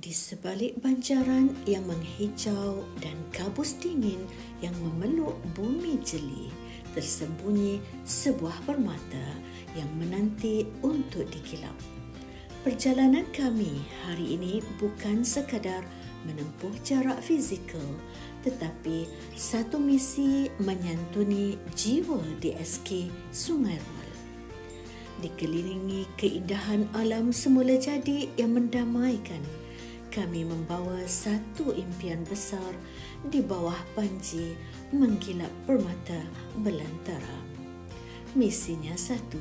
Di sebalik banjaran yang menghijau dan kabus dingin yang memeluk bumi jeli, tersembunyi sebuah permata yang menanti untuk dikilap. Perjalanan kami hari ini bukan sekadar menempuh jarak fizikal, tetapi satu misi menyantuni jiwa DSK Sungai Rual. Dikelilingi keindahan alam semula jadi yang mendamaikan, kami membawa satu impian besar di bawah panji menggilap permata belantara. Misinya satu,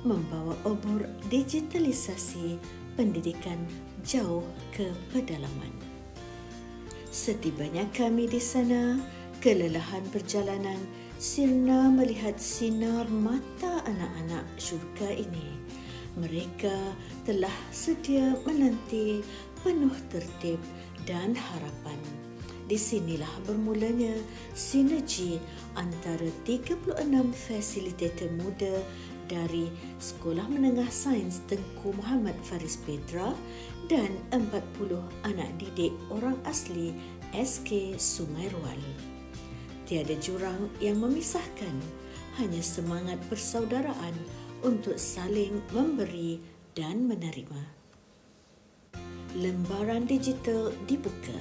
membawa obor digitalisasi pendidikan jauh ke pedalaman. Setibanya kami di sana, kelelahan perjalanan sirna melihat sinar mata anak-anak syurga ini. Mereka telah sedia menanti penuh tertib dan harapan. Di sinilah bermulanya sinergi antara 36 fasilitator muda dari Sekolah Menengah Sains Tengku Muhammad Faris Petra dan 40 anak didik orang asli SK Sungai Rual. Tiada jurang yang memisahkan, hanya semangat persaudaraan untuk saling memberi dan menerima. Lembaran digital dibuka.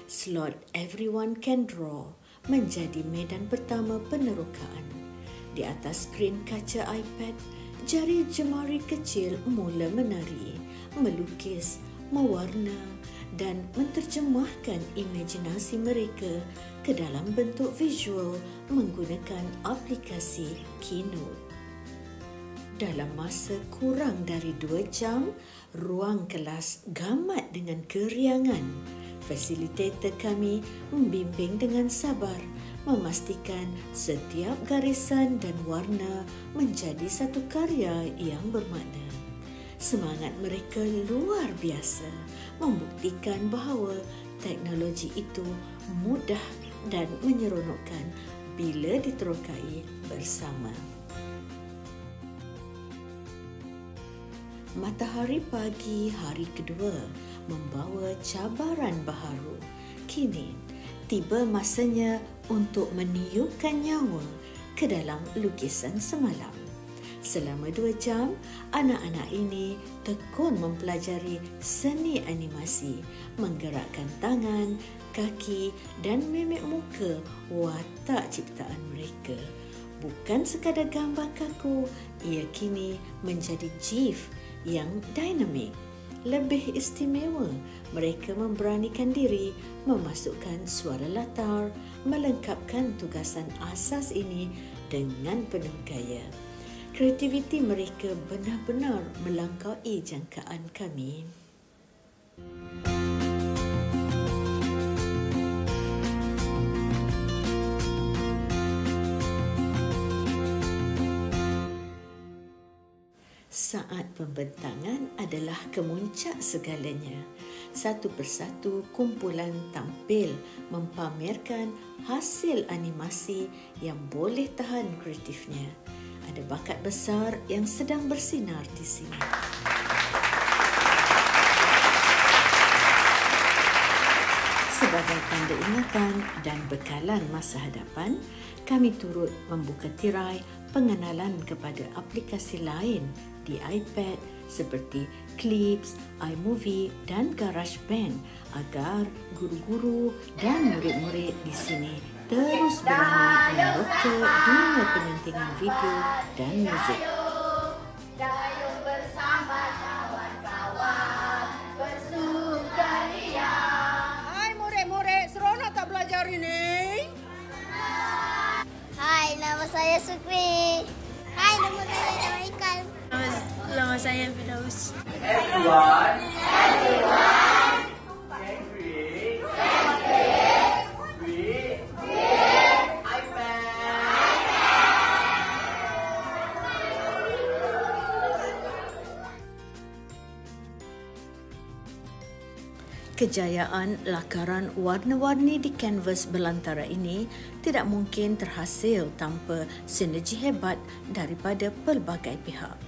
Slot everyone can draw menjadi medan pertama penerokaan. Di atas skrin kaca iPad, jari jemari kecil mula menari, melukis, mewarna dan menterjemahkan imajinasi mereka ke dalam bentuk visual menggunakan aplikasi Keynote. Dalam masa kurang dari 2 jam, ruang kelas gamat dengan keriangan. Fasilitator kami membimbing dengan sabar, memastikan setiap garisan dan warna menjadi satu karya yang bermakna. Semangat mereka luar biasa, membuktikan bahawa teknologi itu mudah dan menyeronokkan bila diterokai bersama. Matahari pagi hari kedua membawa cabaran baharu. Kini tiba masanya untuk meniupkan nyawa ke dalam lukisan semalam. Selama 2 jam, anak-anak ini tekun mempelajari seni animasi, menggerakkan tangan, kaki dan mimik muka watak ciptaan mereka. Bukan sekadar gambar kaku, ia kini menjadi GIF yang dinamik. Lebih istimewa, mereka memberanikan diri memasukkan suara latar, melengkapkan tugasan asas ini dengan penuh gaya. Kreativiti mereka benar-benar melampaui jangkaan kami. Saat pembentangan adalah kemuncak segalanya. Satu persatu kumpulan tampil mempamerkan hasil animasi yang boleh tahan kreatifnya. Ada bakat besar yang sedang bersinar di sini. Sebagai tanda ingatan dan bekalan masa hadapan, kami turut membuka tirai pengenalan kepada aplikasi lain di iPad seperti Clips, iMovie dan GarageBand agar guru-guru dan murid-murid di sini terus berani meneroka dunia penyuntingan video dan muzik. Dayung bersama kawan-kawan bersukaria. Hai murid-murid, seronok tak belajar ini? Hai, nama saya Sukri. Hai, nama saya Ikan. Nama saya Firdaus. Everyone. Kejayaan lakaran warna-warni di kanvas belantara ini tidak mungkin terhasil tanpa sinergi hebat daripada pelbagai pihak.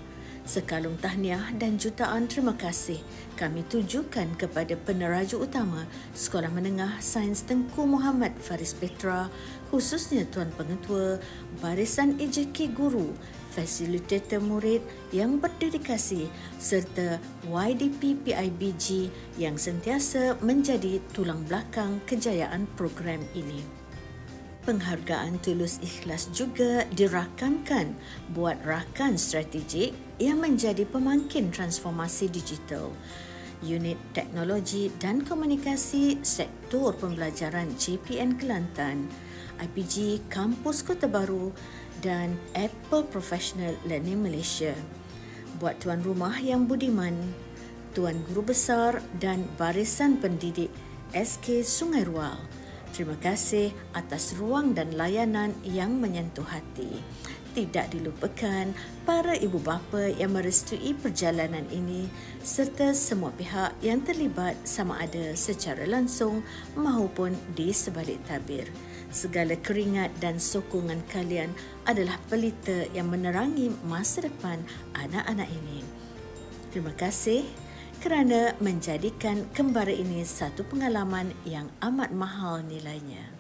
Sekalung tahniah dan jutaan terima kasih kami tujukan kepada peneraja utama Sekolah Menengah Sains Tengku Muhammad Faris Petra, khususnya Tuan Pengetua, barisan EJK guru, fasilitator murid yang berdedikasi serta YDP PIBG yang sentiasa menjadi tulang belakang kejayaan program ini. Penghargaan tulus ikhlas juga dirakamkan buat rakan strategik yang menjadi pemangkin transformasi digital, Unit Teknologi dan Komunikasi Sektor Pembelajaran JPN Kelantan, IPG Kampus Kota Baru dan Apple Professional Learning Malaysia. Buat tuan rumah yang budiman, tuan guru besar dan barisan pendidik SK Sungai Rual, terima kasih atas ruang dan layanan yang menyentuh hati. Tidak dilupakan para ibu bapa yang merestui perjalanan ini serta semua pihak yang terlibat sama ada secara langsung maupun di sebalik tabir. Segala keringat dan sokongan kalian adalah pelita yang menerangi masa depan anak-anak ini. Terima kasih kerana menjadikan kembara ini satu pengalaman yang amat mahal nilainya.